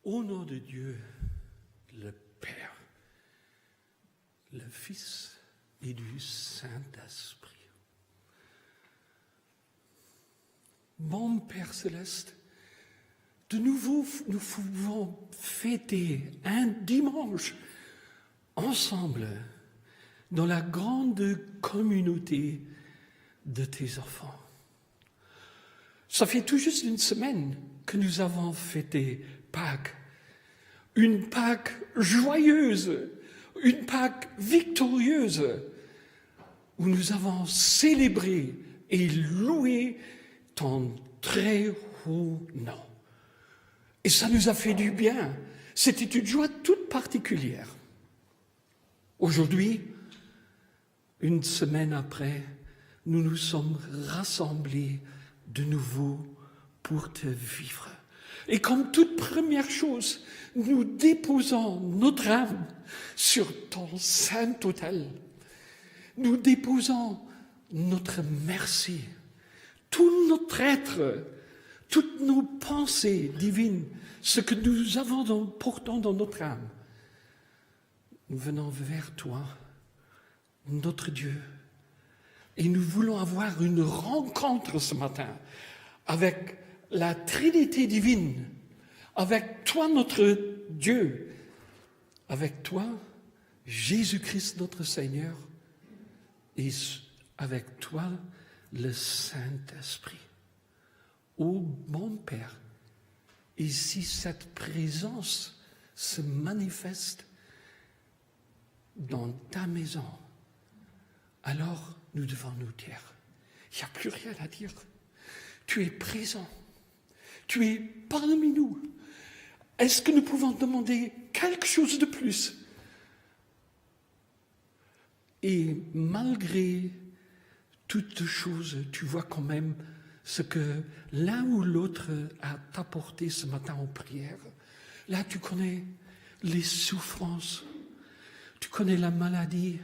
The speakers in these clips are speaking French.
Au nom de Dieu, le Père, le Fils et du Saint-Esprit. Mon Père céleste, de nouveau, nous pouvons fêter un dimanche ensemble dans la grande communauté de tes enfants. Ça fait tout juste une semaine que nous avons fêté Pâques. Une Pâques joyeuse, une Pâques victorieuse, où nous avons célébré et loué ton très haut nom. Et ça nous a fait du bien. C'était une joie toute particulière. Aujourd'hui, une semaine après, nous nous sommes rassemblés de nouveau pour te vivre. Et comme toute première chose, nous déposons notre âme sur ton saint autel. Nous déposons notre merci, tout notre être, toutes nos pensées divines, ce que nous avons pourtant dans notre âme. Nous venons vers toi, notre Dieu, et nous voulons avoir une rencontre ce matin avec la Trinité divine, avec toi notre Dieu, avec toi Jésus-Christ notre Seigneur, et avec toi le Saint-Esprit. Ô mon Père, et si cette présence se manifeste dans ta maison, alors nous devons nous dire, il n'y a plus rien à dire. Tu es présent. Tu es parmi nous. Est-ce que nous pouvons demander quelque chose de plus? Et malgré toutes choses, tu vois quand même ce que l'un ou l'autre a apporté ce matin en prière. Là, tu connais les souffrances, tu connais la maladie,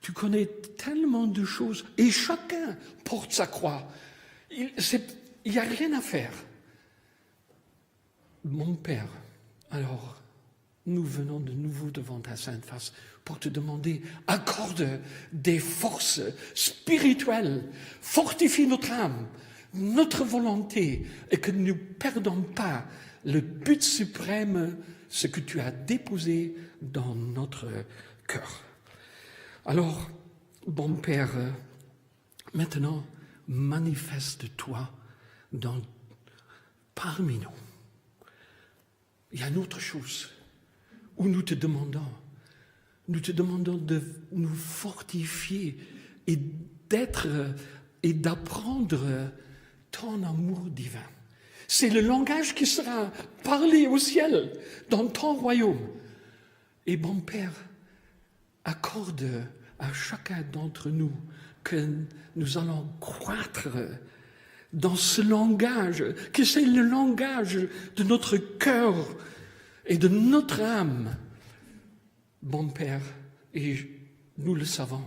tu connais tellement de choses, et chacun porte sa croix. Il n'y a rien à faire. Mon Père, alors, nous venons de nouveau devant ta sainte face pour te demander, accorde des forces spirituelles, fortifie notre âme, notre volonté, et que nous ne perdons pas le but suprême, ce que tu as déposé dans notre cœur. Alors, bon Père, maintenant, manifeste-toi parmi nous. Il y a une autre chose où nous te demandons de nous fortifier et d'apprendre ton amour divin. C'est le langage qui sera parlé au ciel, dans ton royaume. Et bon Père, accorde à chacun d'entre nous que nous allons croître dans ce langage, que c'est le langage de notre cœur et de notre âme. Bon Père, et nous le savons,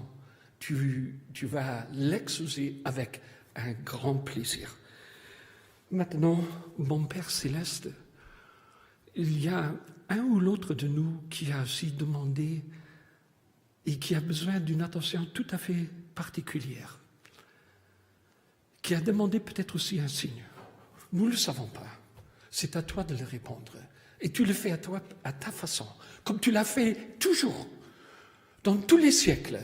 tu vas l'exaucer avec un grand plaisir. Maintenant, mon Père céleste, il y a un ou l'autre de nous qui a aussi demandé et qui a besoin d'une attention tout à fait particulière, qui a demandé peut-être aussi un signe. Nous ne le savons pas. C'est à toi de le répondre. Et tu le fais à ta façon, comme tu l'as fait toujours, dans tous les siècles.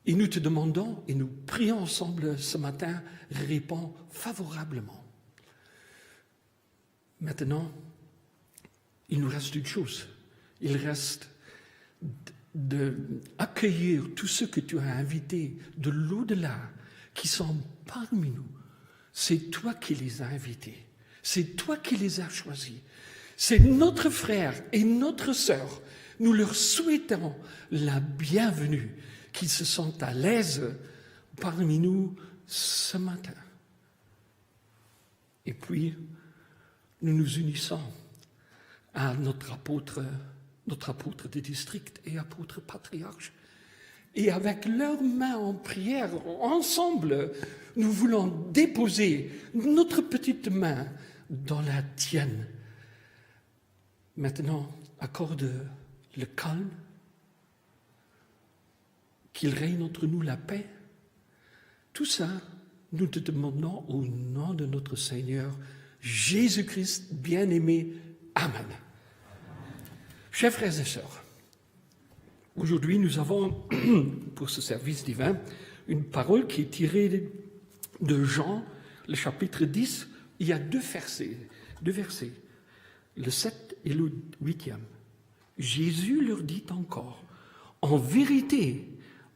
Et nous te demandons, et nous prions ensemble ce matin, réponds favorablement. Maintenant, il nous reste une chose. Il reste d'accueillir tous ceux que tu as invités de l'au-delà, qui sont parmi nous. C'est toi qui les as invités. C'est toi qui les as choisis. C'est notre frère et notre sœur. Nous leur souhaitons la bienvenue, qu'ils se sentent à l'aise parmi nous ce matin. Et puis, nous nous unissons à notre apôtre de district et apôtre patriarche. Et avec leurs mains en prière, ensemble, nous voulons déposer notre petite main dans la tienne. Maintenant, accorde le calme, qu'il règne entre nous la paix. Tout ça, nous te demandons au nom de notre Seigneur Jésus-Christ bien-aimé. Amen. Chers frères et sœurs, aujourd'hui nous avons pour ce service divin une parole qui est tirée de Jean, le chapitre 10. Il y a deux versets, le 7 et le 8e. Jésus leur dit encore, en vérité,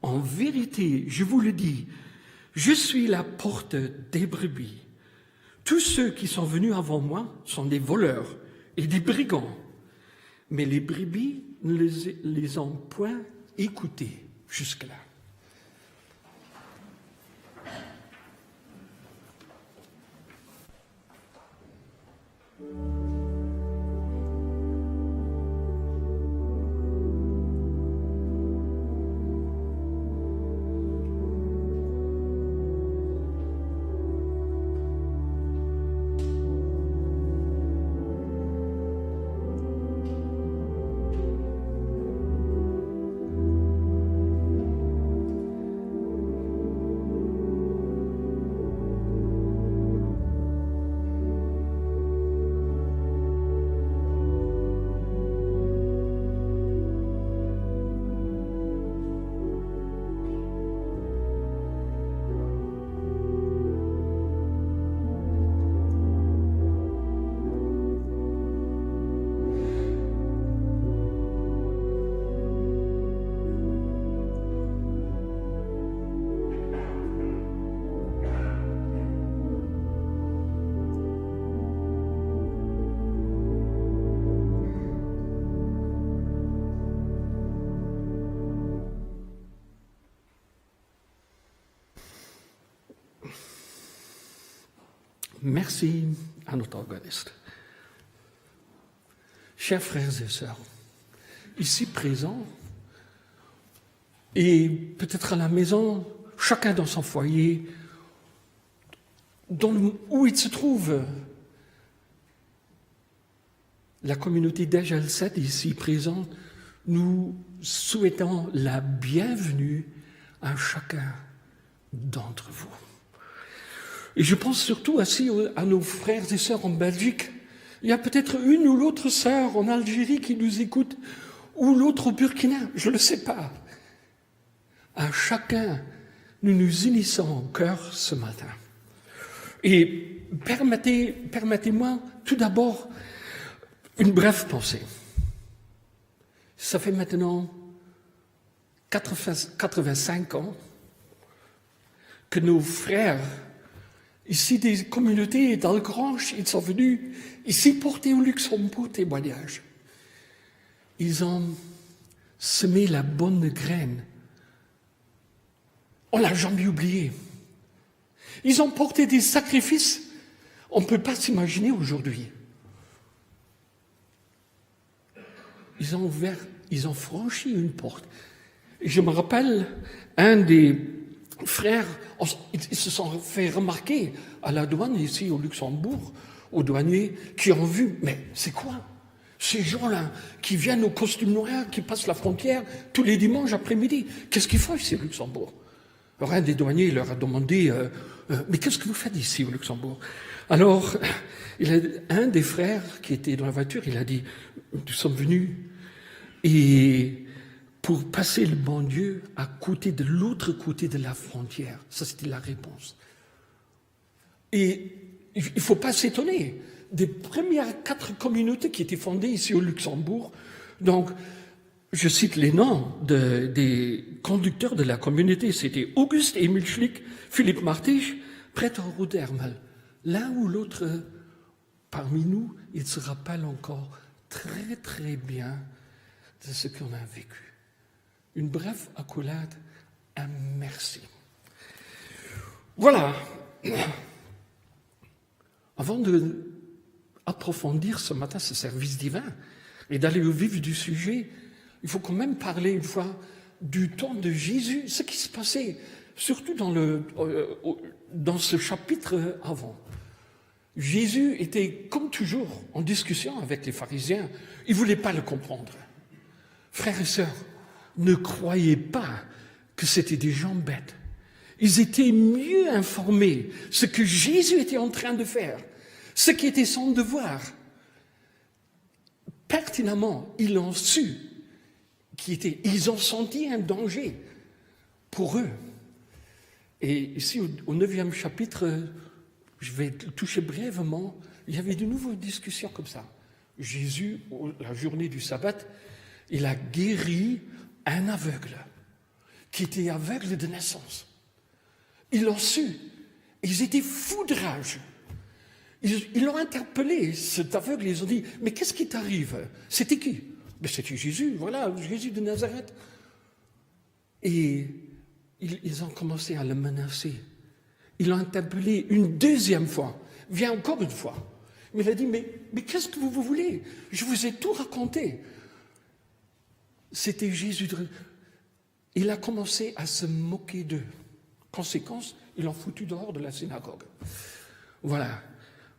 je vous le dis, je suis la porte des brebis. Tous ceux qui sont venus avant moi sont des voleurs et des brigands. Mais les brebis ne les ont point écoutés jusque-là. Merci à notre organiste. Chers frères et sœurs, ici présents, et peut-être à la maison, chacun dans son foyer, où il se trouve, la communauté d'Egelset ici présente, nous souhaitons la bienvenue à chacun d'entre vous. Et je pense surtout aussi à nos frères et sœurs en Belgique. Il y a peut-être une ou l'autre sœur en Algérie qui nous écoute, ou l'autre au Burkina, je ne le sais pas. À chacun, nous nous unissons en cœur ce matin. Et permettez-moi tout d'abord une brève pensée. Ça fait maintenant 85 ans que nos frères ici des communautés d'Algrange, ils sont venus ici porter au Luxembourg témoignage. Ils ont semé la bonne graine. On ne l'a jamais oublié. Ils ont porté des sacrifices, on ne peut pas s'imaginer aujourd'hui. Ils ont franchi une porte. Et je me rappelle, un des frères, ils se sont fait remarquer à la douane ici au Luxembourg, aux douaniers, qui ont vu, mais c'est quoi ces gens-là qui viennent au costume noir, qui passent la frontière tous les dimanches après-midi? Qu'est-ce qu'ils font ici au Luxembourg? Alors un des douaniers leur a demandé, mais qu'est-ce que vous faites ici au Luxembourg? Alors, un des frères qui était dans la voiture, il a dit, nous sommes venus et pour passer le bon Dieu de l'autre côté de la frontière. Ça, c'était la réponse. Et il ne faut pas s'étonner. Des premières 4 communautés qui étaient fondées ici au Luxembourg, donc, je cite les noms des conducteurs de la communauté, c'était Auguste Emil Schlick, Philippe Martisch, prêtre Rudermal. L'un ou l'autre parmi nous, il se rappelle encore très très bien de ce qu'on a vécu. Une brève accolade, un merci. Voilà. Avant d'approfondir ce matin ce service divin et d'aller au vif du sujet, il faut quand même parler une fois du temps de Jésus, ce qui se passait, surtout dans ce chapitre avant. Jésus était, comme toujours, en discussion avec les pharisiens. Ils ne voulaient pas le comprendre. Frères et sœurs, ne croyez pas que c'était des gens bêtes. Ils étaient mieux informés ce que Jésus était en train de faire, ce qui était son devoir. Pertinemment, ils l'ont su, ils ont senti un danger pour eux. Et ici, au 9e chapitre, je vais toucher brièvement, il y avait de nouvelles discussions comme ça. Jésus, la journée du sabbat, il a guéri un aveugle, qui était aveugle de naissance. Ils l'ont su. Ils étaient fous de rage. Ils l'ont interpellé, cet aveugle, ils ont dit, mais qu'est-ce qui t'arrive? C'était qui? Ben, c'était Jésus, voilà, Jésus de Nazareth. Et ils ont commencé à le menacer. Ils l'ont interpellé une deuxième fois. Viens encore une fois. Mais il a dit, mais qu'est-ce que vous voulez? Je vous ai tout raconté. C'était Jésus. Il a commencé à se moquer d'eux. Conséquence, ils l'ont foutu dehors de la synagogue. Voilà.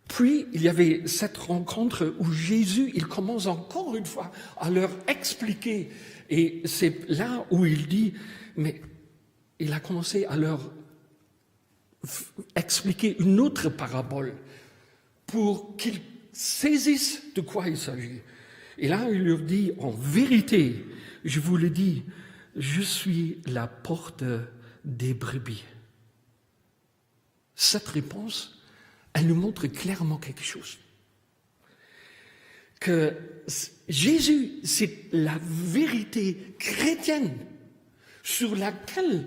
Puis, il y avait cette rencontre où Jésus, il commence encore une fois à leur expliquer. Et c'est là où il dit, mais il a commencé à leur expliquer une autre parabole pour qu'ils saisissent de quoi il s'agit. Et là, il leur dit, en vérité, je vous le dis, je suis la porte des brebis. Cette réponse, elle nous montre clairement quelque chose. Que Jésus, c'est la vérité chrétienne sur laquelle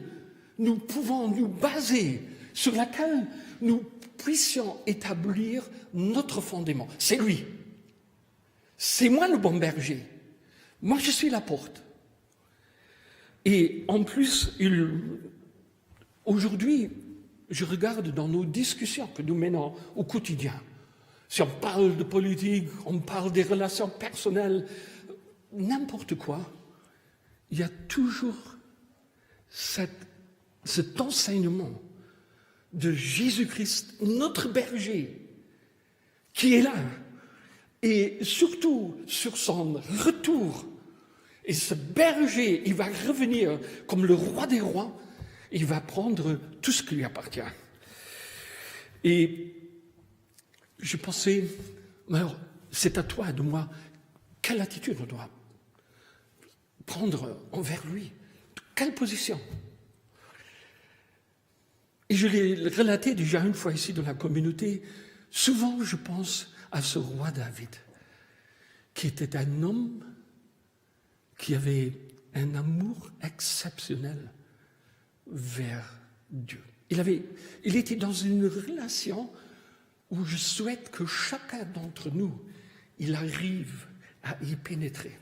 nous pouvons nous baser, sur laquelle nous puissions établir notre fondement. C'est lui. C'est moi le bon berger. Moi, je suis la porte. Et en plus, aujourd'hui, je regarde dans nos discussions que nous menons au quotidien. Si on parle de politique, on parle des relations personnelles, n'importe quoi, il y a toujours cet enseignement de Jésus-Christ, notre berger, qui est là. Et surtout, sur son retour, et ce berger, il va revenir comme le roi des rois, il va prendre tout ce qui lui appartient. Et je pensais, alors, c'est à toi et de moi, quelle attitude on doit prendre envers lui? Quelle position? Et je l'ai relaté déjà une fois ici dans la communauté. Souvent, je pense à ce roi David, qui était un homme qui avait un amour exceptionnel vers Dieu. Il était dans une relation où je souhaite que chacun d'entre nous, il arrive à y pénétrer.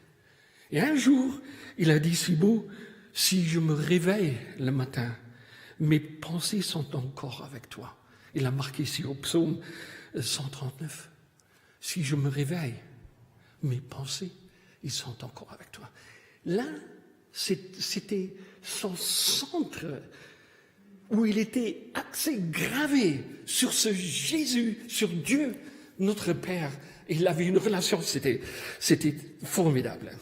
Et un jour, il a dit si beau, si je me réveille le matin, mes pensées sont encore avec toi. Il a marqué ici au psaume 139. Si je me réveille, mes pensées, ils sont encore avec toi. Là, c'était son centre où il était axé, gravé sur ce Jésus, sur Dieu, notre Père. Et il avait une relation, c'était formidable.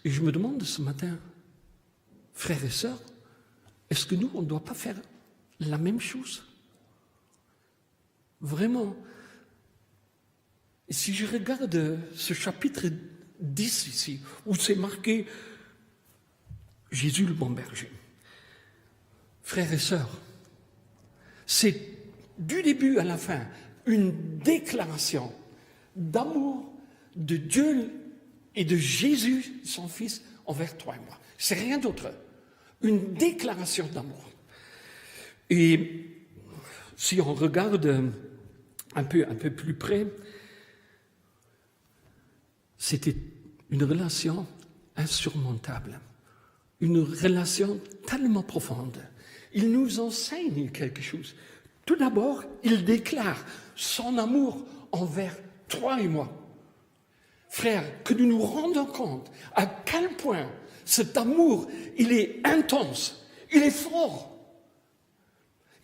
Et je me demande ce matin, frères et sœurs, est-ce que nous, on ne doit pas faire la même chose? Vraiment. Et si je regarde ce chapitre 10 ici, où c'est marqué Jésus le bon berger. Frères et sœurs, c'est du début à la fin une déclaration d'amour de Dieu et de Jésus, son Fils, envers toi et moi. C'est rien d'autre. Une déclaration d'amour. Et si on regarde un peu plus près, c'était une relation insurmontable, une relation tellement profonde. Il nous enseigne quelque chose. Tout d'abord, il déclare son amour envers toi et moi. Frères, que nous nous rendons compte à quel point cet amour, il est intense, il est fort,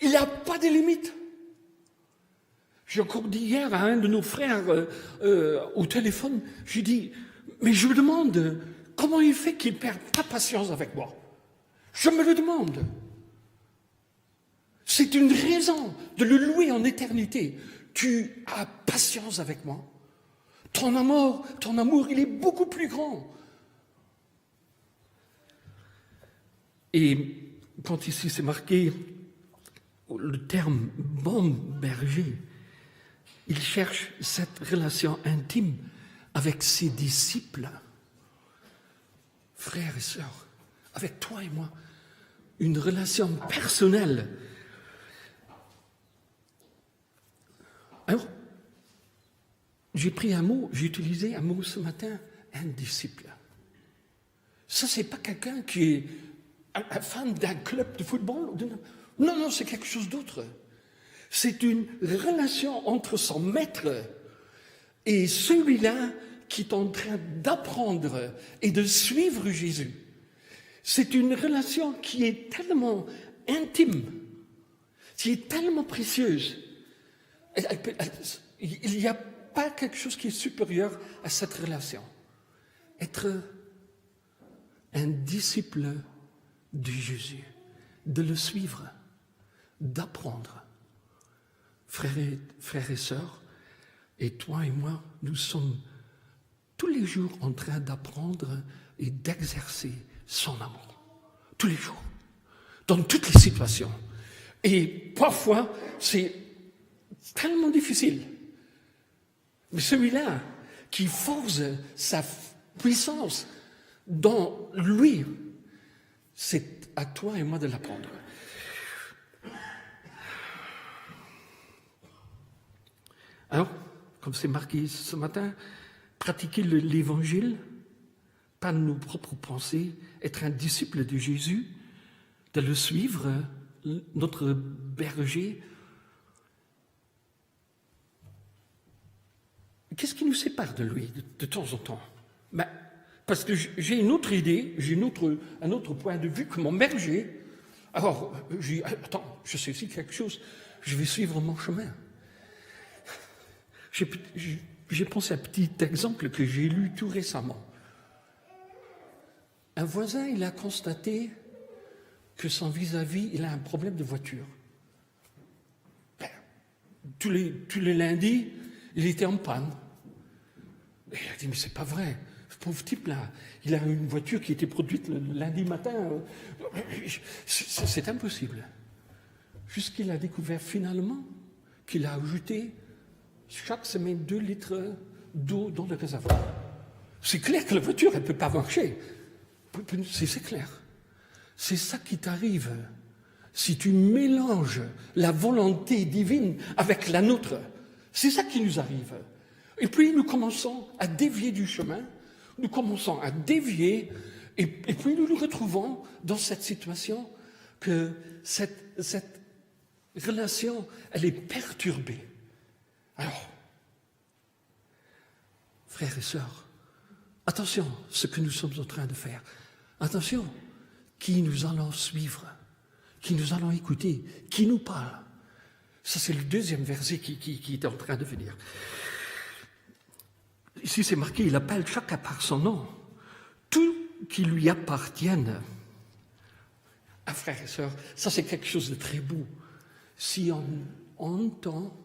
il n'a pas de limite. J'ai encore dit hier à un de nos frères au téléphone, j'ai dit, mais je me demande comment il fait qu'il ne perd pas patience avec moi. Je me le demande. C'est une raison de le louer en éternité. Tu as patience avec moi. Ton amour, il est beaucoup plus grand. Et quand ici c'est marqué le terme bon berger, il cherche cette relation intime avec ses disciples, frères et sœurs, avec toi et moi, une relation personnelle. Alors, j'ai utilisé un mot ce matin, un disciple. Ça, c'est pas quelqu'un qui est un fan d'un club de football. Non, c'est quelque chose d'autre. C'est une relation entre son maître et celui-là qui est en train d'apprendre et de suivre Jésus. C'est une relation qui est tellement intime, qui est tellement précieuse. Il n'y a pas quelque chose qui est supérieur à cette relation. Être un disciple de Jésus, de le suivre, d'apprendre. Frères et sœurs, et toi et moi, nous sommes tous les jours en train d'apprendre et d'exercer son amour. Tous les jours. Dans toutes les situations. Et parfois, c'est tellement difficile. Mais celui-là qui force sa puissance dans lui, c'est à toi et moi de l'apprendre. Alors, comme c'est marqué ce matin, pratiquer l'évangile, pas nos propres pensées, être un disciple de Jésus, de le suivre, notre berger. Qu'est-ce qui nous sépare de lui de temps en temps? Parce que j'ai une autre idée, j'ai un autre point de vue que mon berger. Alors, attends, je sais aussi quelque chose, je vais suivre mon chemin. J'ai pensé à un petit exemple que j'ai lu tout récemment. Un voisin, il a constaté que son vis-à-vis, il a un problème de voiture. Tous les lundis, il était en panne. Et il a dit, mais c'est pas vrai. Ce pauvre type-là, il a une voiture qui était produite le lundi matin. C'est impossible. Jusqu'il a découvert finalement qu'il a ajouté chaque semaine 2 litres d'eau dans le réservoir. C'est clair que la voiture, elle ne peut pas marcher. C'est clair. C'est ça qui t'arrive si tu mélanges la volonté divine avec la nôtre. C'est ça qui nous arrive. Et puis nous commençons à dévier du chemin, nous commençons à dévier, et puis nous nous retrouvons dans cette situation que cette relation, elle est perturbée. Alors, frères et sœurs, attention à ce que nous sommes en train de faire. Attention, qui nous allons suivre, qui nous allons écouter, qui nous parle. Ça, c'est le deuxième verset qui est en train de venir. Ici, c'est marqué, il appelle chacun par son nom. Tout qui lui appartienne. Ah, frères et sœurs, ça, c'est quelque chose de très beau. Si on entend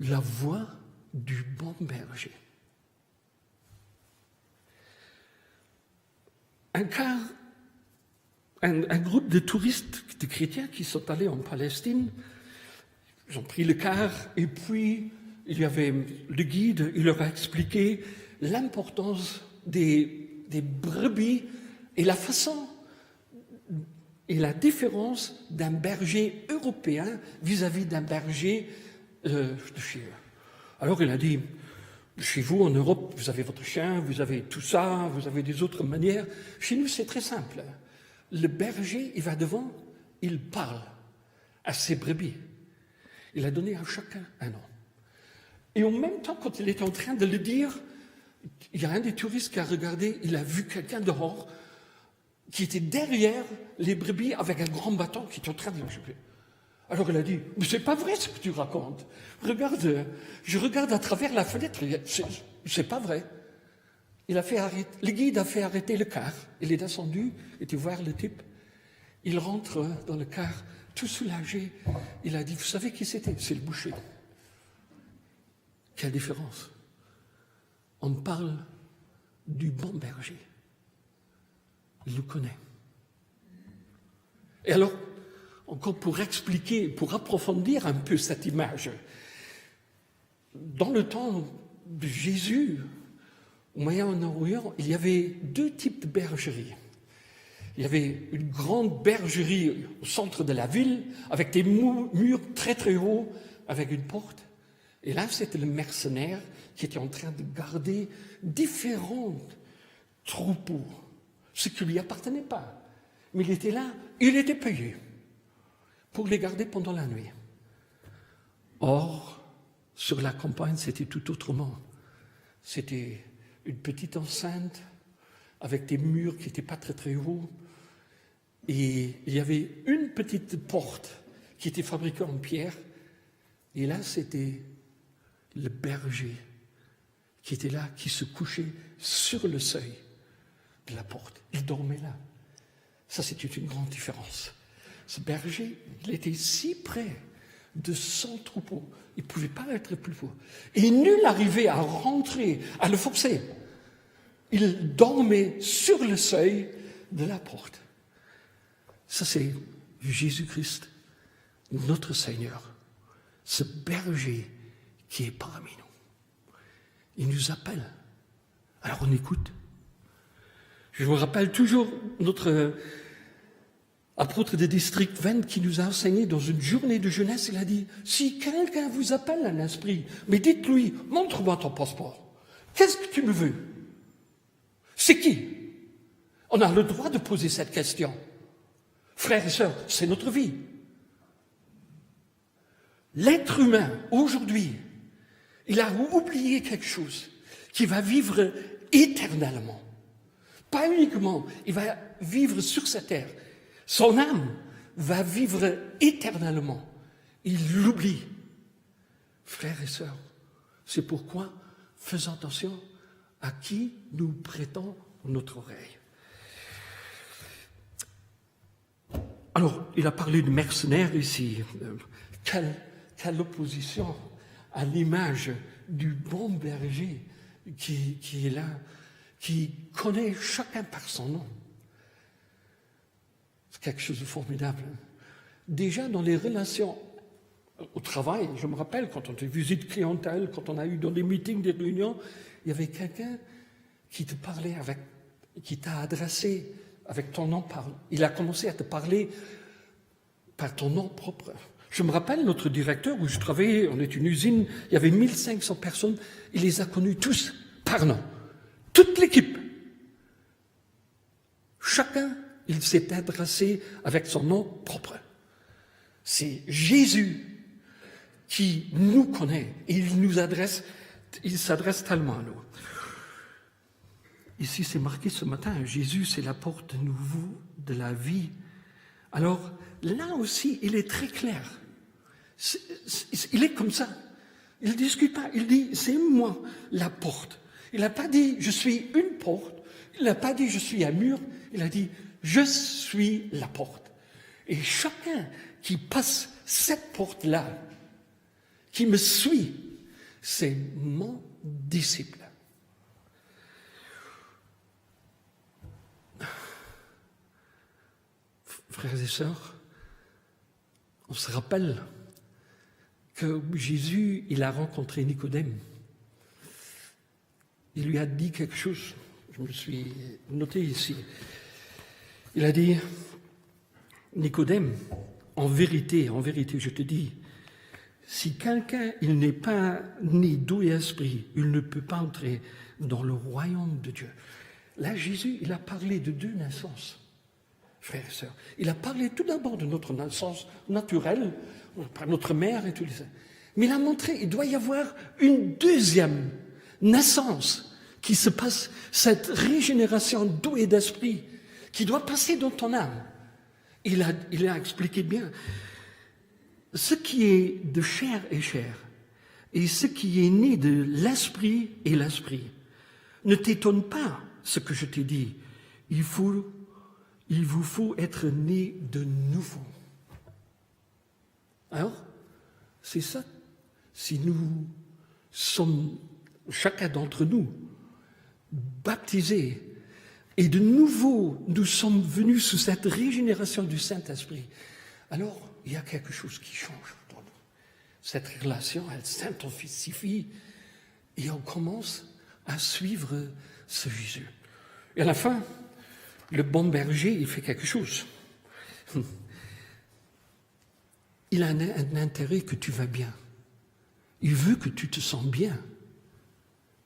la voix du bon berger. Un groupe de touristes, de chrétiens qui sont allés en Palestine, ils ont pris le car et puis il y avait le guide, il leur a expliqué l'importance des brebis et la façon et la différence d'un berger européen vis-à-vis d'un berger de chez eux. Alors il a dit, chez vous en Europe, vous avez votre chien, vous avez tout ça, vous avez des autres manières. Chez nous, c'est très simple. Le berger, il va devant, il parle à ses brebis. Il a donné à chacun un nom. Et en même temps, quand il est en train de le dire, il y a un des touristes qui a regardé, il a vu quelqu'un dehors qui était derrière les brebis avec un grand bâton qui était en train de... Alors elle a dit, mais c'est pas vrai ce que tu racontes. Regarde, je regarde à travers la fenêtre, c'est pas vrai. Le guide a fait arrêter le car. Il est descendu, il était voir le type. Il rentre dans le car, tout soulagé. Il a dit, vous savez qui c'était? C'est le boucher. Quelle différence. On parle du bon berger. Il nous connaît. Et alors, encore pour expliquer, pour approfondir un peu cette image, dans le temps de Jésus, au Moyen-Orient, il y avait deux types de bergeries. Il y avait une grande bergerie au centre de la ville, avec des murs très très hauts, avec une porte. Et là, c'était le mercenaire qui était en train de garder différents troupeaux, ce qui ne lui appartenait pas. Mais il était là, il était payé pour les garder pendant la nuit. Or, sur la campagne, c'était tout autrement. C'était une petite enceinte avec des murs qui n'étaient pas très très hauts. Et il y avait une petite porte qui était fabriquée en pierre. Et là, c'était le berger qui était là, qui se couchait sur le seuil de la porte. Il dormait là. Ça, c'était une grande différence. Ce berger, il était si près de son troupeau, il ne pouvait pas être plus fort. Et nul n'arrivait à rentrer, à le forcer. Il dormait sur le seuil de la porte. Ça, c'est Jésus-Christ, notre Seigneur, ce berger qui est parmi nous. Il nous appelle. Alors on écoute. Je me rappelle toujours notre apôtre de district 20 qui nous a enseigné dans une journée de jeunesse, il a dit, si quelqu'un vous appelle à l'esprit, mais dites-lui, montre-moi ton passeport. Qu'est-ce que tu me veux? C'est qui? On a le droit de poser cette question. Frères et sœurs, c'est notre vie. L'être humain, aujourd'hui, il a oublié quelque chose qui va vivre éternellement. Pas uniquement, il va vivre sur cette terre. Son âme va vivre éternellement. Il l'oublie. Frères et sœurs, c'est pourquoi faisons attention à qui nous prêtons notre oreille. Alors, il a parlé de mercenaires ici. Quelle opposition à l'image du bon berger qui est là, qui connaît chacun par son nom. C'est quelque chose de formidable. Déjà dans les relations au travail, je me rappelle quand on a des visites clientèle, quand on a eu dans des meetings, des réunions, il y avait quelqu'un qui te parlait qui t'a adressé avec ton nom. Il a commencé à te parler par ton nom propre. Je me rappelle, notre directeur où je travaillais, on est une usine, il y avait 1500 personnes, il les a connus tous par nom. Toute l'équipe. Chacun, il s'est adressé avec son nom propre. C'est Jésus qui nous connaît et il s'adresse tellement à nous. Ici, c'est marqué ce matin, Jésus, c'est la porte nouveau de la vie. Alors, là aussi, il est très clair. Il est comme ça. Il ne discute pas. Il dit, c'est moi la porte. Il n'a pas dit, je suis une porte. Il n'a pas dit, je suis un mur. Il a dit, je suis la porte. Et chacun qui passe cette porte-là, qui me suit, c'est mon disciple. Frères et sœurs, on se rappelle que Jésus, il a rencontré Nicodème. Il lui a dit quelque chose, je me suis noté ici. Il a dit, Nicodème, en vérité, je te dis, si quelqu'un, il n'est pas né d'eau et esprit, il ne peut pas entrer dans le royaume de Dieu. Là, Jésus, il a parlé de deux naissances. Frères et sœurs, il a parlé tout d'abord de notre naissance naturelle, par notre mère et tout ça. Mais il a montré, il doit y avoir une deuxième naissance qui se passe, cette régénération d'eau et d'esprit, qui doit passer dans ton âme. Il a expliqué bien. ce qui est de chair est chair, et ce qui est né de l'esprit est l'esprit. Ne t'étonne pas ce que je t'ai dit. Il vous faut être né de nouveau. Alors, c'est ça. Si nous sommes, chacun d'entre nous, baptisés, et de nouveau nous sommes venus sous cette régénération du Saint-Esprit, alors il y a quelque chose qui change dans nous. Cette relation, elle s'intensifie et on commence à suivre ce Jésus. Et à la fin, le bon berger, il fait quelque chose. Il a un intérêt que tu vas bien. Il veut que tu te sens bien.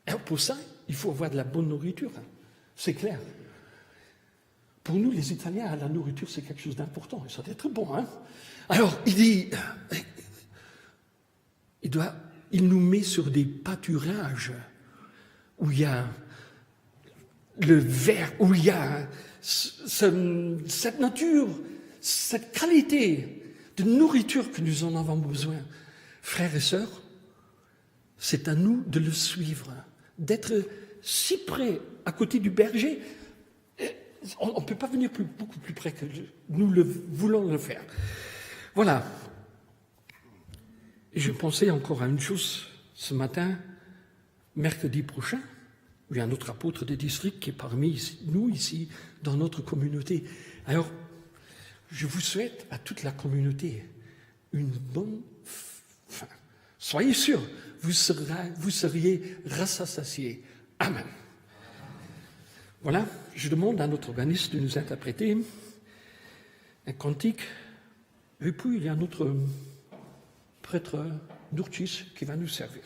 Et pour ça, il faut avoir de la bonne nourriture. C'est clair. Pour nous, les Italiens, la nourriture, c'est quelque chose d'important. Et ça doit être bon, hein? Alors, il dit, il nous met sur des pâturages où il y a le vert, où il y a cette nature, cette qualité de nourriture que nous en avons besoin. Frères et sœurs, c'est à nous de le suivre, d'être si près à côté du berger. On ne peut pas venir beaucoup plus près que nous voulons le faire. Voilà. Et je pensais encore à une chose ce matin, mercredi prochain, il y a un autre apôtre de district qui est parmi nous ici, dans notre communauté. Alors, je vous souhaite à toute la communauté une bonne fin. Soyez sûrs, vous seriez rassasiés. Amen. Voilà, je demande à notre organiste de nous interpréter un cantique. Et puis, il y a notre prêtre Dourtis qui va nous servir.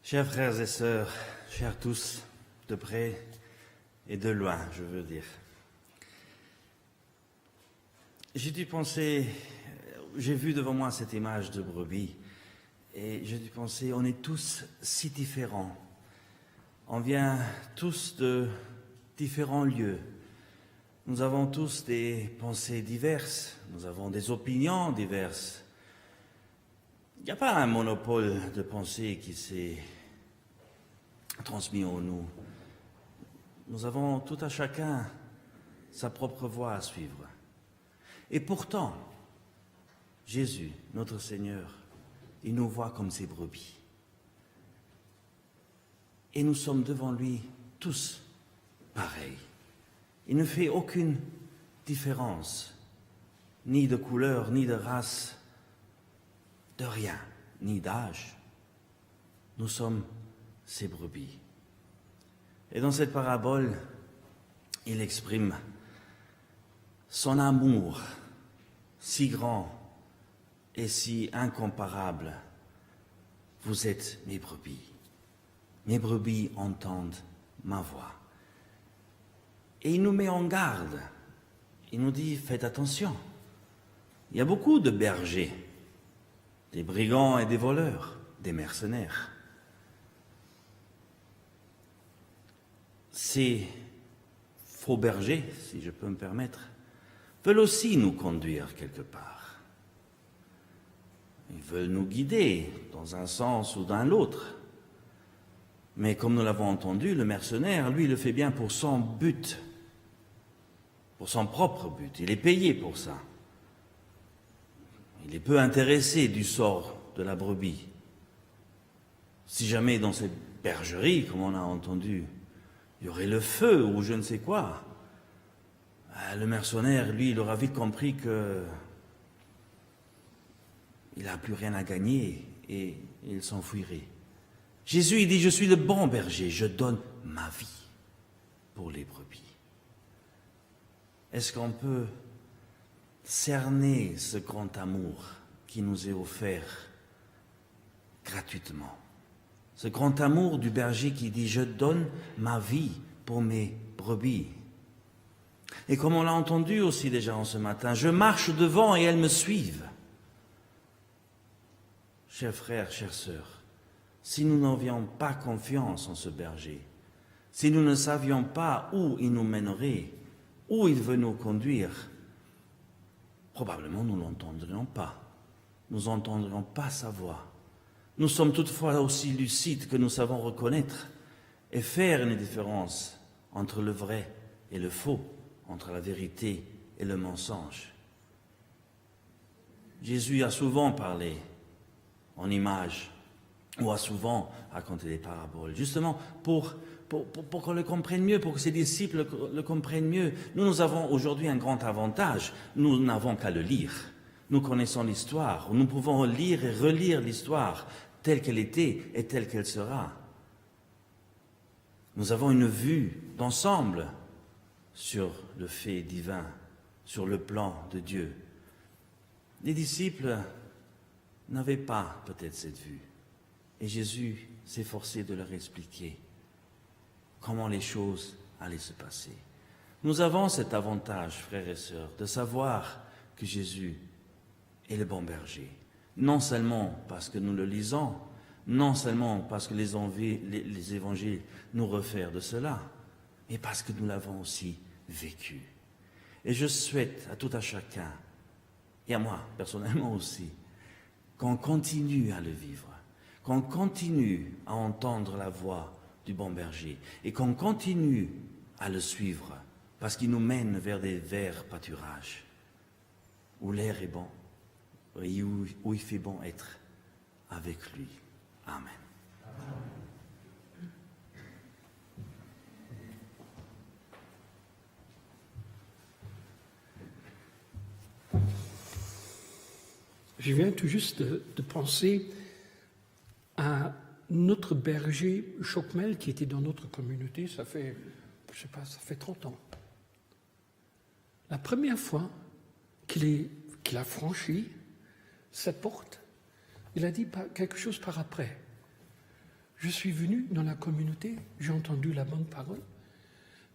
Chers frères et sœurs, chers tous, de près et de loin, je veux dire. J'ai dû penser, j'ai vu devant moi cette image de brebis, et j'ai dû penser, on est tous si différents. On vient tous de différents lieux. Nous avons tous des pensées diverses, nous avons des opinions diverses. Il n'y a pas un monopole de pensée qui s'est transmis en nous. Nous avons tout à chacun sa propre voie à suivre. Et pourtant, Jésus, notre Seigneur, il nous voit comme ses brebis. Et nous sommes devant lui tous pareils. Il ne fait aucune différence, ni de couleur, ni de race, de rien, ni d'âge. Nous sommes ses brebis. Et dans cette parabole, il exprime son amour si grand et si incomparable. Vous êtes mes brebis. Mes brebis entendent ma voix. Et il nous met en garde. Il nous dit, faites attention. Il y a beaucoup de bergers, des brigands et des voleurs, des mercenaires. Ces faux bergers, si je peux me permettre, veulent aussi nous conduire quelque part. Ils veulent nous guider dans un sens ou dans l'autre. Mais comme nous l'avons entendu, le mercenaire, lui, le fait bien pour son but, pour son propre but. Il est payé pour ça. Il est peu intéressé du sort de la brebis. Si jamais dans cette bergerie, comme on a entendu, il y aurait le feu ou je ne sais quoi, le mercenaire, lui, il aura vite compris que il n'a plus rien à gagner et il s'enfuirait. Jésus, il dit, je suis le bon berger, je donne ma vie pour les brebis. Est-ce qu'on peut cerner ce grand amour qui nous est offert gratuitement? Ce grand amour du berger qui dit, je donne ma vie pour mes brebis. Et comme on l'a entendu aussi déjà en ce matin, je marche devant et elles me suivent. Chers frères, chères sœurs, si nous n'avions pas confiance en ce berger, si nous ne savions pas où il nous mènerait, où il veut nous conduire, probablement nous n'entendrions pas. Nous n'entendrions pas sa voix. Nous sommes toutefois aussi lucides que nous savons reconnaître et faire une différence entre le vrai et le faux, entre la vérité et le mensonge. Jésus a souvent parlé en images, ou a souvent raconté des paraboles, justement pour qu'on le comprenne mieux, pour que ses disciples le comprennent mieux. Nous avons aujourd'hui un grand avantage, nous n'avons qu'à le lire. Nous connaissons l'histoire, nous pouvons lire et relire l'histoire telle qu'elle était et telle qu'elle sera. Nous avons une vue d'ensemble sur le fait divin, sur le plan de Dieu. Les disciples n'avaient pas peut-être cette vue. Et Jésus s'efforçait de leur expliquer comment les choses allaient se passer. Nous avons cet avantage, frères et sœurs, de savoir que Jésus est le bon berger. Non seulement parce que nous le lisons, non seulement parce que les évangiles nous réfèrent de cela, mais parce que nous l'avons aussi vécu. Et je souhaite à tout à chacun, et à moi personnellement aussi, qu'on continue à le vivre, qu'on continue à entendre la voix du bon berger et qu'on continue à le suivre parce qu'il nous mène vers des verts pâturages où l'air est bon et où il fait bon être avec lui. Amen. Je viens tout juste de penser à notre berger Chocmel qui était dans notre communauté, ça fait 30 ans. La première fois qu'il a franchi cette porte, il a dit quelque chose par après. Je suis venu dans la communauté, j'ai entendu la bonne parole.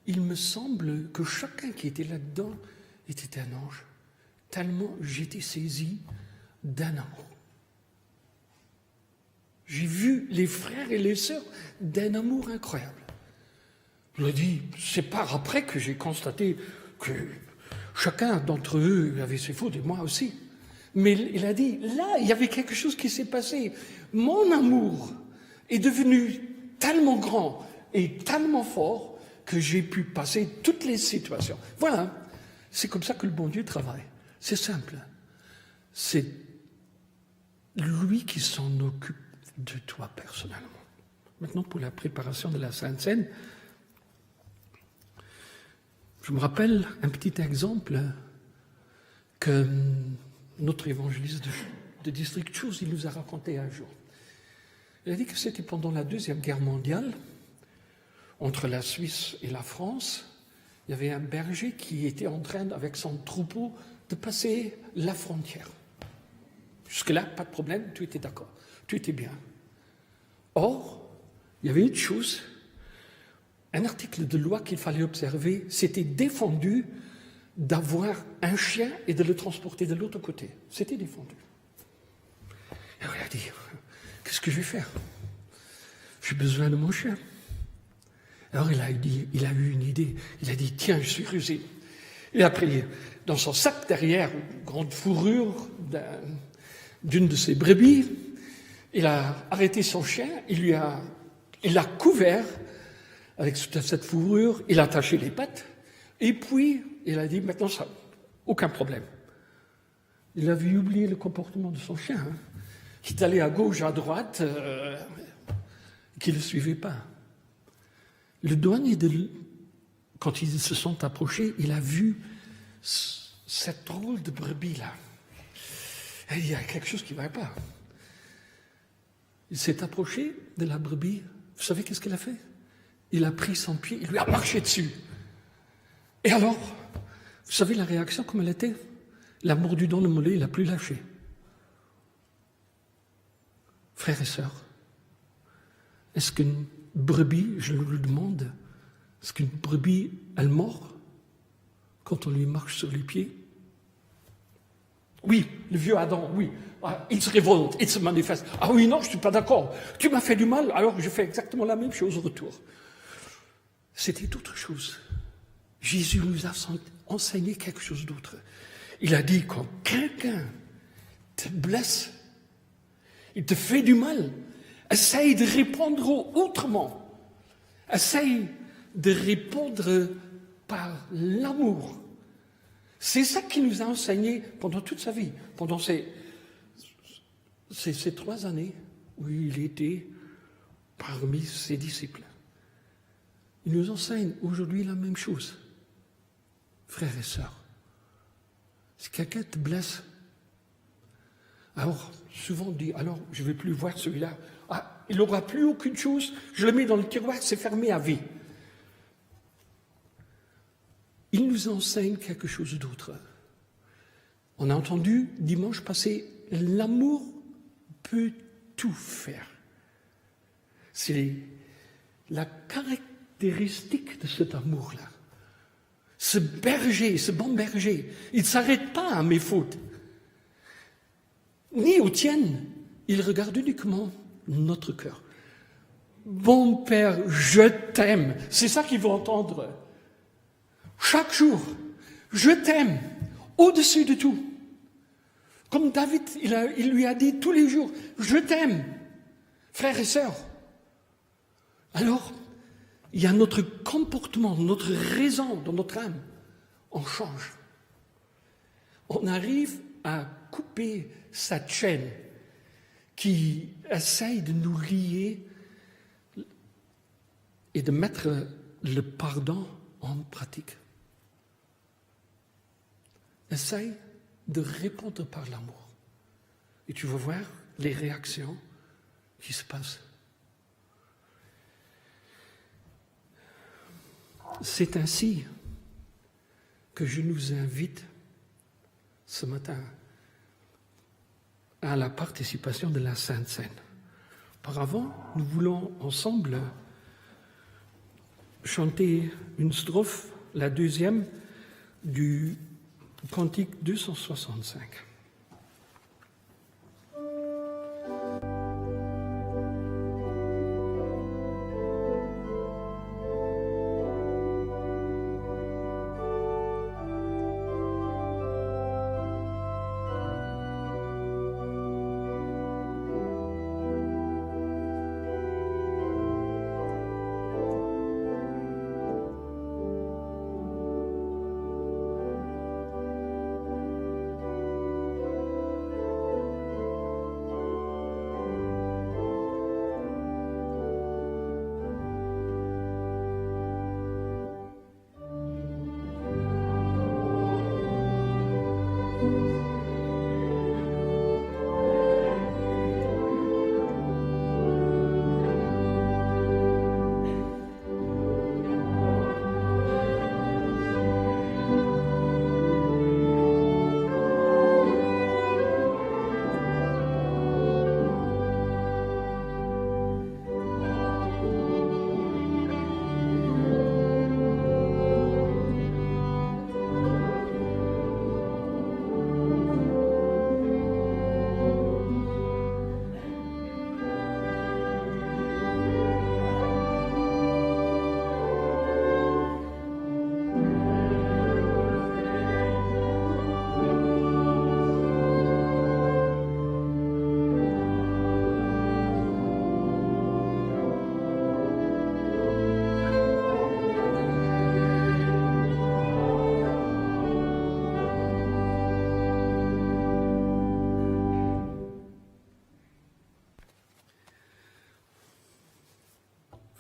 Il me semble que chacun qui était là-dedans était un ange, tellement j'étais saisi d'un amour. J'ai vu les frères et les sœurs d'un amour incroyable. Il a dit, c'est par après que j'ai constaté que chacun d'entre eux avait ses fautes, et moi aussi. Mais il a dit, là, il y avait quelque chose qui s'est passé. Mon amour est devenu tellement grand et tellement fort que j'ai pu passer toutes les situations. Voilà, c'est comme ça que le bon Dieu travaille. C'est simple. C'est lui qui s'en occupe de toi personnellement. Maintenant, pour la préparation de la Sainte Seine, je me rappelle un petit exemple que notre évangéliste de district Chouz, il nous a raconté un jour. Il a dit que c'était pendant la Deuxième Guerre mondiale, entre la Suisse et la France, il y avait un berger qui était en train, avec son troupeau, de passer la frontière. Jusque-là, pas de problème, tout était d'accord, tout était bien. Or, il y avait une chose, un article de loi qu'il fallait observer, c'était défendu d'avoir un chien et de le transporter de l'autre côté. C'était défendu. Alors il a dit, qu'est-ce que je vais faire? J'ai besoin de mon chien. Alors il a eu une idée. Il a dit, tiens, je suis rusé. Il a pris dans son sac derrière une grande fourrure d'une de ses brebis. Il a arrêté son chien, il l'a couvert avec cette fourrure, il a attaché les pattes, et puis il a dit, maintenant ça, aucun problème. Il avait oublié le comportement de son chien. Il est allé à gauche, à droite, qui ne le suivait pas. Le douanier, quand ils se sont approchés, il a vu cette drôle de brebis-là. Et il y a quelque chose qui ne va pas. Il s'est approché de la brebis. Vous savez qu'est-ce qu'il a fait? Il a pris son pied, il lui a marché dessus. Et alors, vous savez la réaction, comme elle était? Il a mordu dans le mollet, il n'a plus lâché. Frères et sœurs, est-ce qu'une brebis, je le demande, est-ce qu'une brebis, elle mord quand on lui marche sur les pieds? Oui, le vieux Adam, oui. Ah, il se révolte, il se manifeste. Ah oui, non, je ne suis pas d'accord. Tu m'as fait du mal, alors je fais exactement la même chose au retour. C'était autre chose. Jésus nous a enseigné quelque chose d'autre. Il a dit, quand quelqu'un te blesse, il te fait du mal, essaye de répondre autrement. Essaye de répondre par l'amour. C'est ça qu'il nous a enseigné pendant toute sa vie, pendant ces 3 années où il était parmi ses disciples. Il nous enseigne aujourd'hui la même chose. Frères et sœurs, si quelqu'un te blesse, alors souvent on dit, alors je ne vais plus voir celui-là. Ah, il n'aura plus aucune chose, je le mets dans le tiroir, c'est fermé à vie. Il nous enseigne quelque chose d'autre. On a entendu dimanche passé, l'amour peut tout faire. C'est la caractéristique de cet amour-là. Ce berger, ce bon berger, il ne s'arrête pas à mes fautes, ni aux tiennes. Il regarde uniquement notre cœur. Bon Père, je t'aime. C'est ça qu'il veut entendre. Chaque jour, je t'aime au-dessus de tout. Comme David, il lui a dit tous les jours, je t'aime, frères et sœurs. Alors, il y a notre comportement, notre raison dans notre âme. On change. On arrive à couper cette chaîne qui essaye de nous lier et de mettre le pardon en pratique. Essaye de répondre par l'amour. Et tu vas voir les réactions qui se passent. C'est ainsi que je nous invite ce matin à la participation de la Sainte Seine. Auparavant, nous voulons ensemble chanter une strophe, la deuxième du Cantique 265.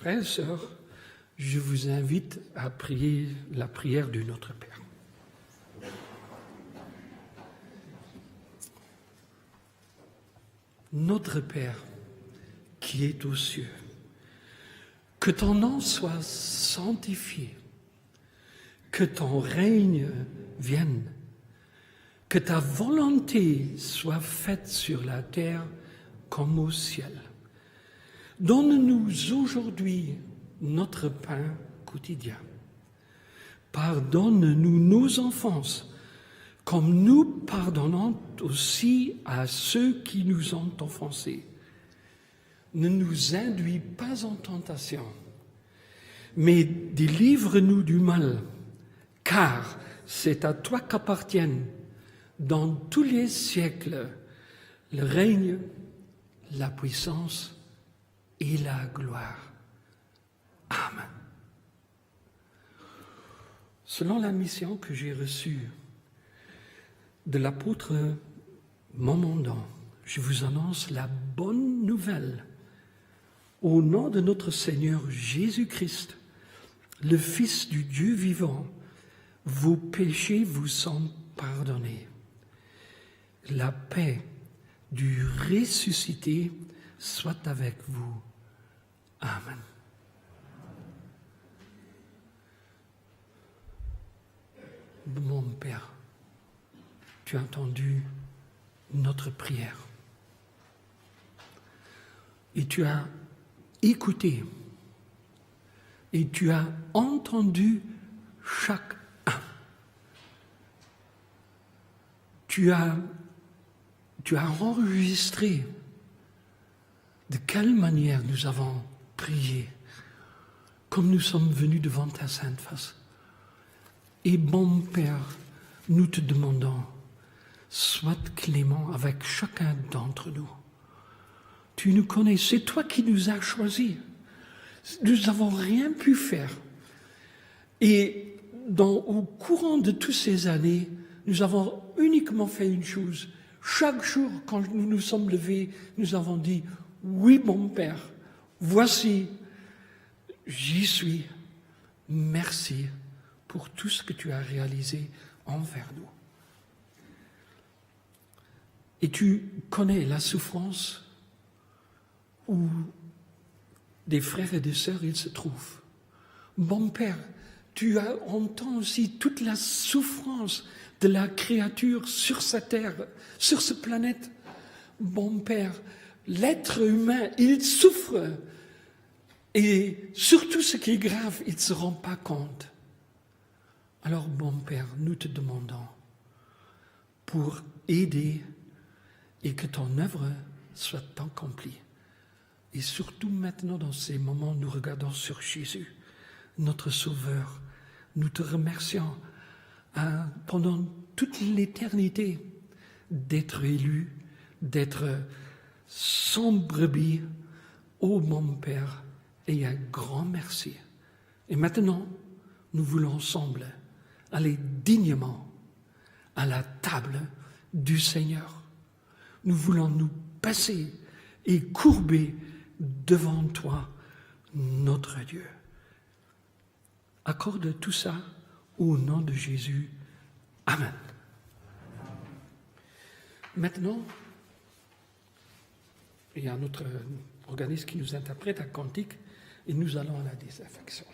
Frères et sœurs, je vous invite à prier la prière du Notre Père. Notre Père, qui est aux cieux, que ton nom soit sanctifié, que ton règne vienne, que ta volonté soit faite sur la terre comme au ciel. Donne-nous aujourd'hui notre pain quotidien. Pardonne-nous nos offenses, comme nous pardonnons aussi à ceux qui nous ont offensés. Ne nous induis pas en tentation, mais délivre-nous du mal, car c'est à toi qu'appartiennent dans tous les siècles le règne, la puissance et la gloire. Amen. Selon la mission que j'ai reçue de l'apôtre Momondon, je vous annonce la bonne nouvelle. Au nom de notre Seigneur Jésus-Christ, le Fils du Dieu vivant, vos péchés vous sont pardonnés. La paix du ressuscité soit avec vous. Amen. Mon Père, tu as entendu notre prière et tu as écouté et tu as entendu chacun. Tu as enregistré de quelle manière nous avons prié, comme nous sommes venus devant ta sainte face. Et bon Père, nous te demandons, sois clément avec chacun d'entre nous. Tu nous connais, c'est toi qui nous as choisis. Nous n'avons rien pu faire. Et au courant de toutes ces années, nous avons uniquement fait une chose. Chaque jour, quand nous nous sommes levés, nous avons dit, oui, mon Père, voici, j'y suis. Merci pour tout ce que tu as réalisé envers nous. Et tu connais la souffrance où des frères et des sœurs, ils se trouvent. Bon Père, tu entends aussi toute la souffrance de la créature sur cette terre, sur cette planète. Bon Père, l'être humain, il souffre. Et surtout ce qui est grave, il ne se rend pas compte. Alors, bon Père, nous te demandons pour aider et que ton œuvre soit accomplie. Et surtout maintenant, dans ces moments, nous regardons sur Jésus, notre Sauveur. Nous te remercions pendant toute l'éternité d'être élu, d'être sans brebis. Ô mon Père, et un grand merci. Et maintenant, nous voulons ensemble aller dignement à la table du Seigneur. Nous voulons nous passer et courber devant toi, notre Dieu. Accorde tout ça au nom de Jésus. Amen. Maintenant, il y a notre organisme qui nous interprète un cantique et nous allons à la désaffection.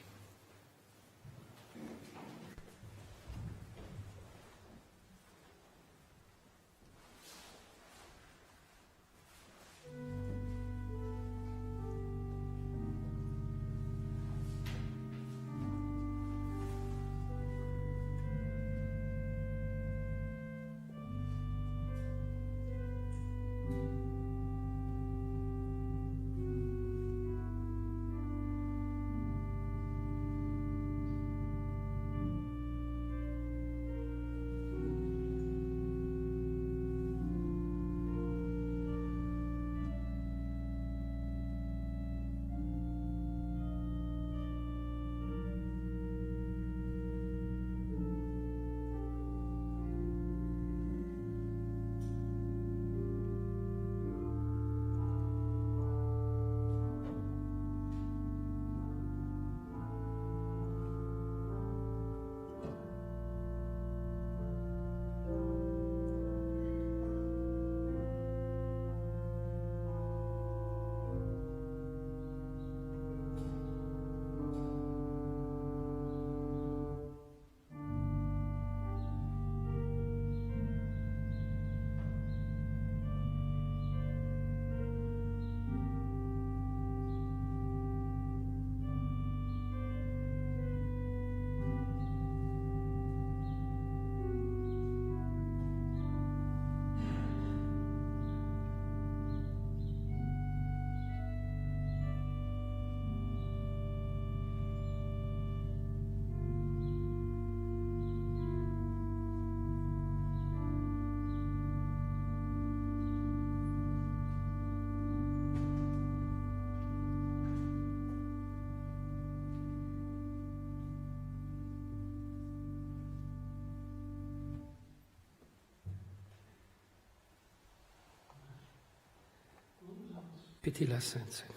Pétez la Sainte Seine.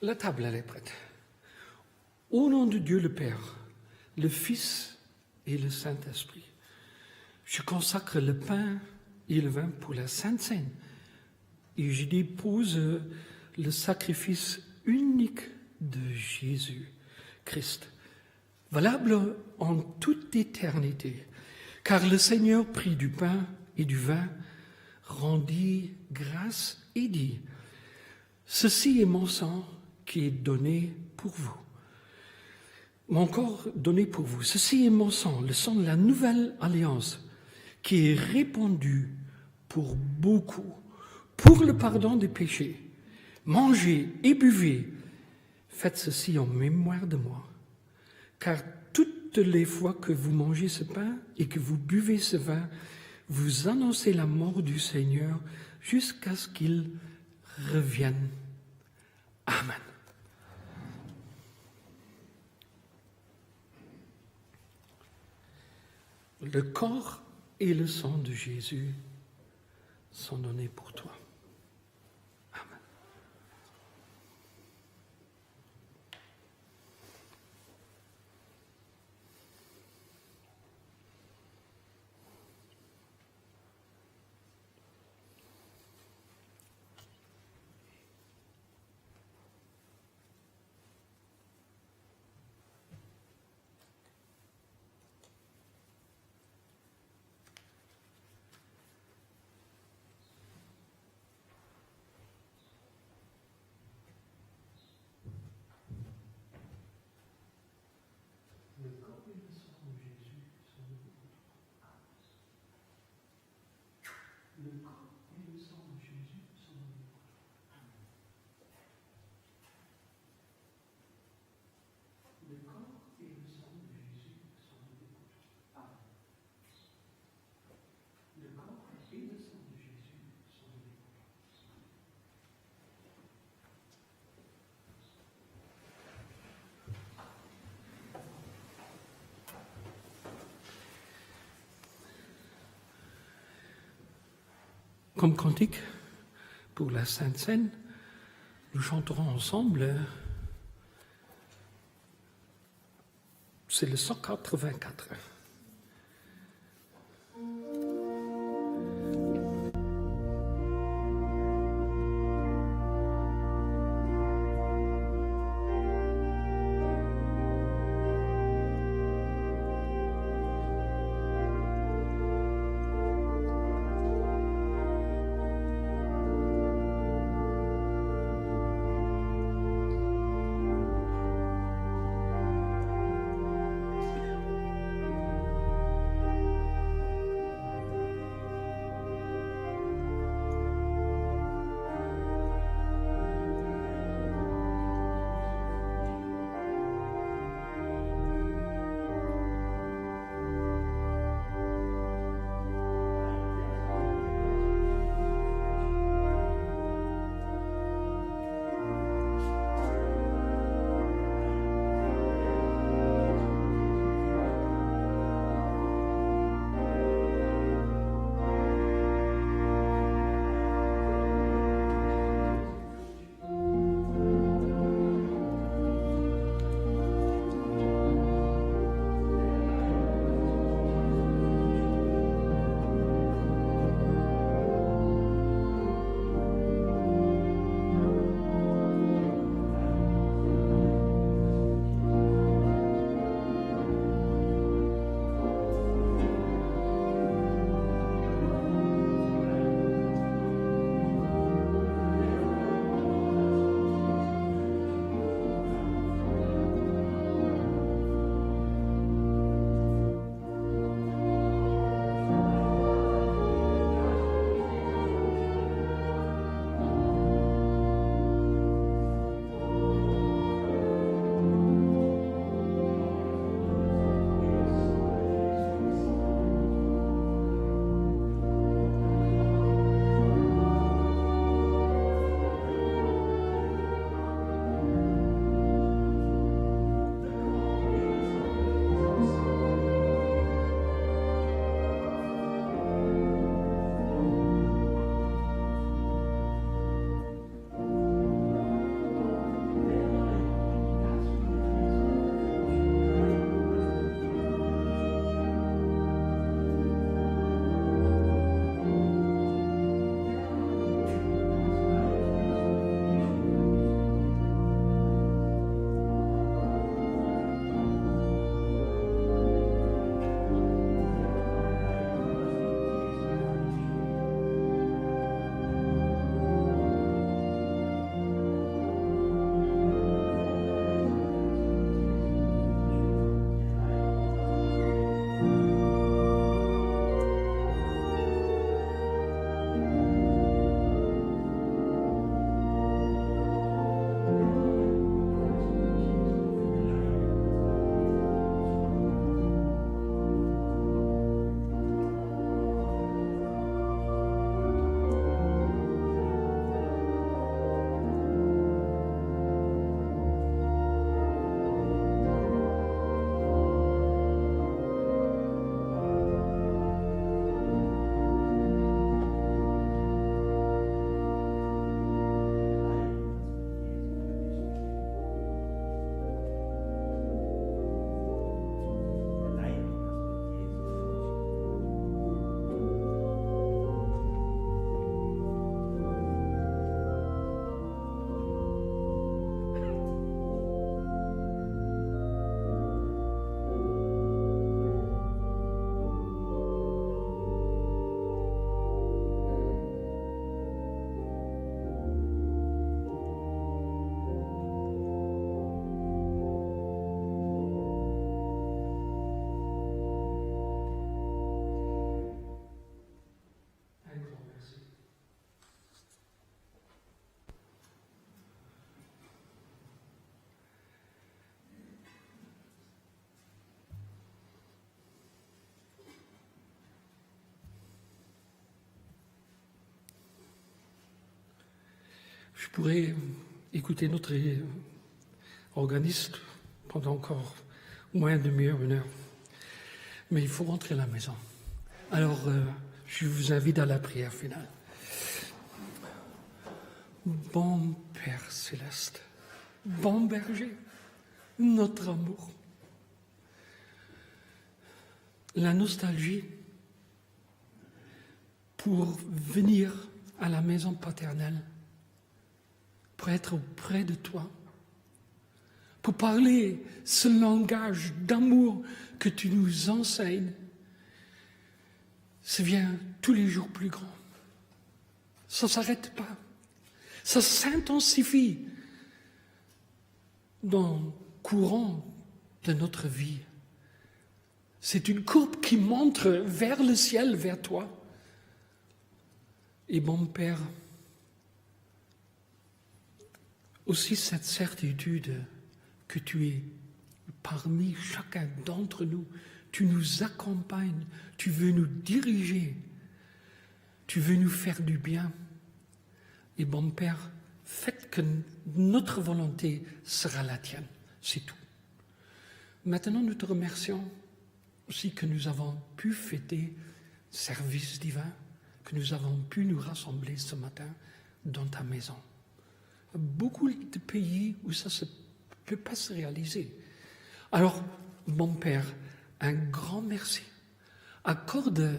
La table, elle est prête. Au nom de Dieu le Père, le Fils et le Saint-Esprit, je consacre le pain et le vin pour la Sainte Seine et je dépose le sacrifice unique de Jésus-Christ, valable en toute éternité, car le Seigneur prit du pain et du vin, rendit grâce et dit, « Ceci est mon sang qui est donné pour vous. Mon corps donné pour vous. Ceci est mon sang, le sang de la nouvelle alliance, qui est répandu pour beaucoup, pour le pardon des péchés. Mangez et buvez. Faites ceci en mémoire de moi. Car toutes les fois que vous mangez ce pain et que vous buvez ce vin, vous annoncez la mort du Seigneur jusqu'à ce qu'il revienne. Amen. Le corps et le sang de Jésus sont donnés pour toi. Amen. Comme cantique pour la Sainte Seine, nous chanterons ensemble, c'est le 184. Je pourrais écouter notre organiste pendant encore au moins une demi-heure, 1 heure. Mais il faut rentrer à la maison. Alors, je vous invite à la prière finale. Bon Père céleste, bon berger, notre amour, la nostalgie pour venir à la maison paternelle, pour être auprès de toi, pour parler ce langage d'amour que tu nous enseignes, ça vient tous les jours plus grand. Ça ne s'arrête pas. Ça s'intensifie dans le courant de notre vie. C'est une courbe qui montre vers le ciel, vers toi. Et mon Père, aussi cette certitude que tu es parmi chacun d'entre nous, tu nous accompagnes, tu veux nous diriger, tu veux nous faire du bien. Et bon Père, faites que notre volonté sera la tienne, c'est tout. Maintenant, nous te remercions aussi que nous avons pu fêter service divin, que nous avons pu nous rassembler ce matin dans ta maison. Beaucoup de pays où ça ne peut pas se réaliser. Alors, mon Père, un grand merci. Accorde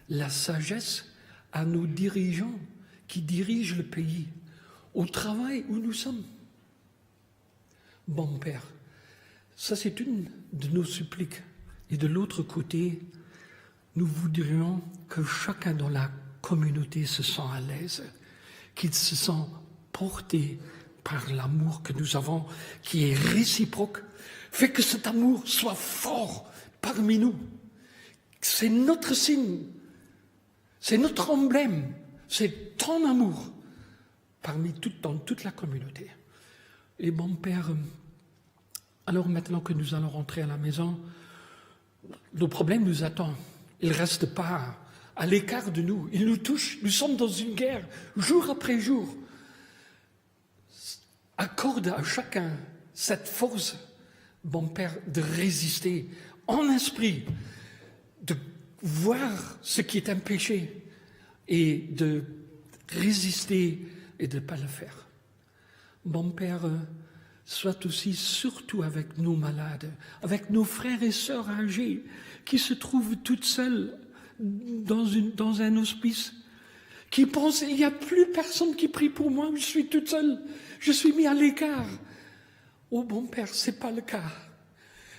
la sagesse à nos dirigeants qui dirigent le pays, au travail où nous sommes. Bon Père, ça c'est une de nos suppliques. Et de l'autre côté, nous voudrions que chacun dans la communauté se sent à l'aise, qu'il se sent porté par l'amour que nous avons, qui est réciproque. Fait que cet amour soit fort parmi nous. C'est notre signe, c'est notre emblème, c'est ton amour dans toute la communauté. Et mon Père, alors maintenant que nous allons rentrer à la maison, nos problèmes nous attendent. Ils ne restent pas à l'écart de nous. Ils nous touchent. Nous sommes dans une guerre, jour après jour. Accorde à chacun cette force, bon Père, de résister en esprit, de voir ce qui est un péché et de résister et de ne pas le faire. Bon Père, soit aussi surtout avec nos malades, avec nos frères et sœurs âgés qui se trouvent toutes seules dans un hospice, qui pensent il n'y a plus personne qui prie pour moi, je suis toute seule, je suis mis à l'écart. Oh bon Père, ce n'est pas le cas.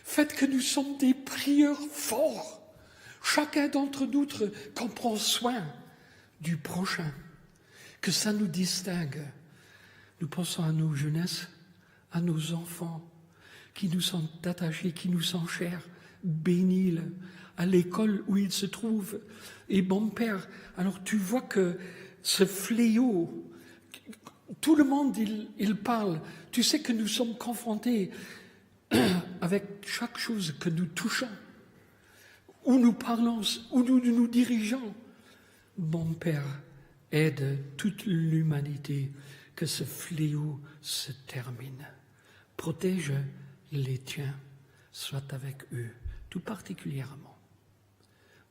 Faites que nous sommes des prieurs forts. Chacun d'entre nous qu'on prend soin du prochain, que ça nous distingue. Nous pensons à nos jeunesses, à nos enfants qui nous sont attachés, qui nous sont chers, bénis-le, à l'école où ils se trouvent. Et bon Père, alors tu vois que ce fléau, tout le monde il parle, tu sais que nous sommes confrontés avec chaque chose que nous touchons, où nous parlons, où nous nous dirigeons. Bon Père, aide toute l'humanité que ce fléau se termine. Protège les tiens, sois avec eux, tout particulièrement.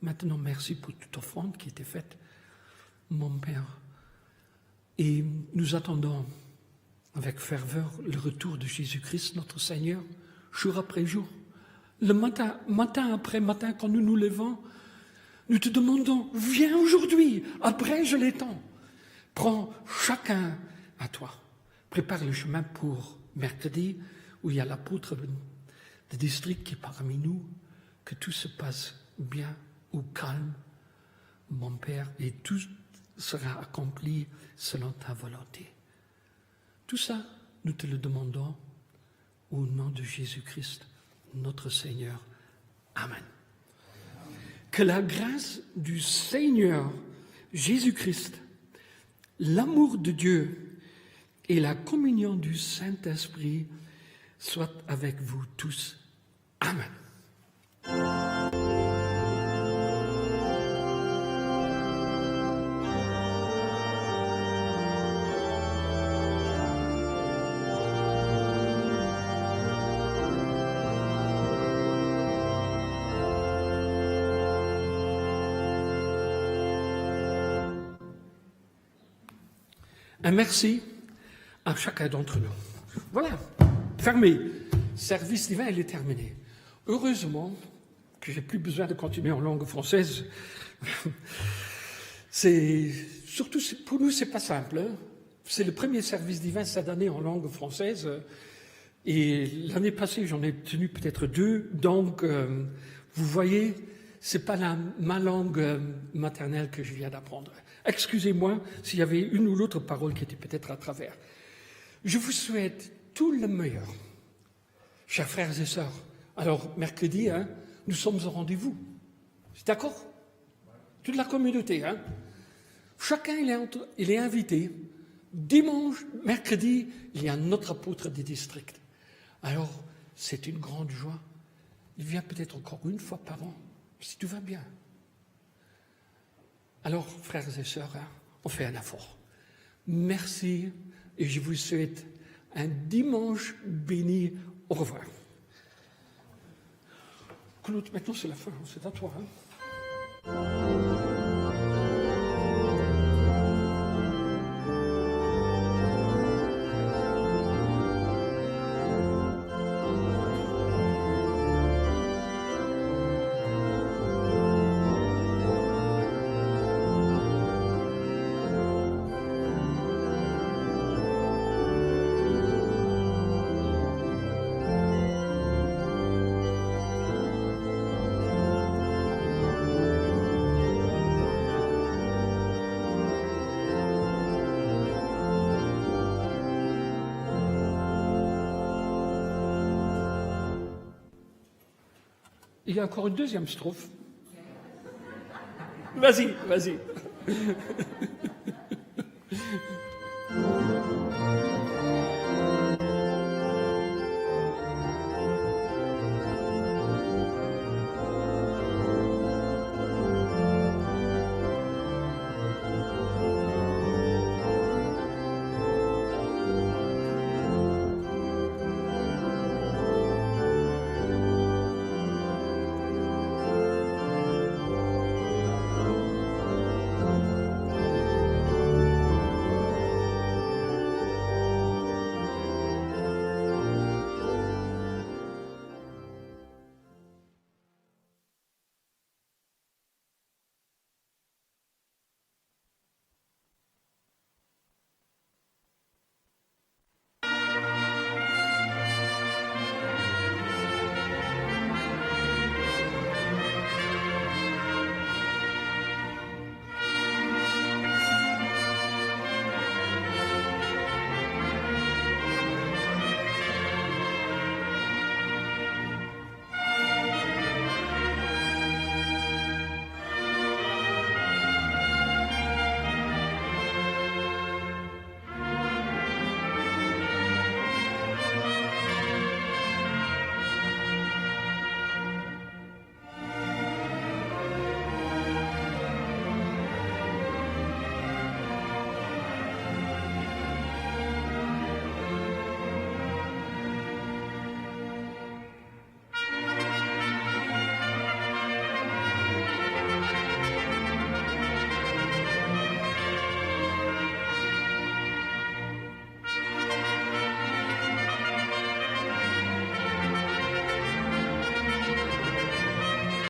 Maintenant, merci pour toute offrande qui était faite, mon Père. Et nous attendons avec ferveur le retour de Jésus-Christ, notre Seigneur, jour après jour. Le matin après matin, quand nous nous levons, nous te demandons, viens aujourd'hui, abrège les temps. Prends chacun à toi. Prépare le chemin pour mercredi, où il y a l'apôtre de district qui est parmi nous, que tout se passe bien, au calme, mon Père, et tout sera accompli selon ta volonté. Tout ça, nous te le demandons au nom de Jésus-Christ, notre Seigneur. Amen. Que la grâce du Seigneur Jésus-Christ, l'amour de Dieu et la communion du Saint-Esprit soient avec vous tous. Amen. Un merci à chacun d'entre nous. Voilà, fermé. Service divin, il est terminé. Heureusement que j'ai plus besoin de continuer en langue française. Surtout pour nous, c'est pas simple. Hein. C'est le premier service divin cette année en langue française. Et l'année passée, j'en ai tenu peut-être 2. Donc, vous voyez, c'est pas ma langue maternelle que je viens d'apprendre. Excusez-moi s'il y avait une ou l'autre parole qui était peut-être à travers. Je vous souhaite tout le meilleur, chers frères et sœurs. Alors, mercredi, hein, nous sommes au rendez-vous. C'est d'accord? Toute la communauté. Hein? Chacun, il est invité. Dimanche, mercredi, il y a notre apôtre des districts. Alors, c'est une grande joie. Il vient peut-être encore une fois par an, si tout va bien. Alors, frères et sœurs, hein, on fait un effort. Merci et je vous souhaite un dimanche béni. Au revoir. Claude, maintenant c'est la fin, c'est à toi. Hein. Il y a encore une deuxième strophe. Vas-y, vas-y.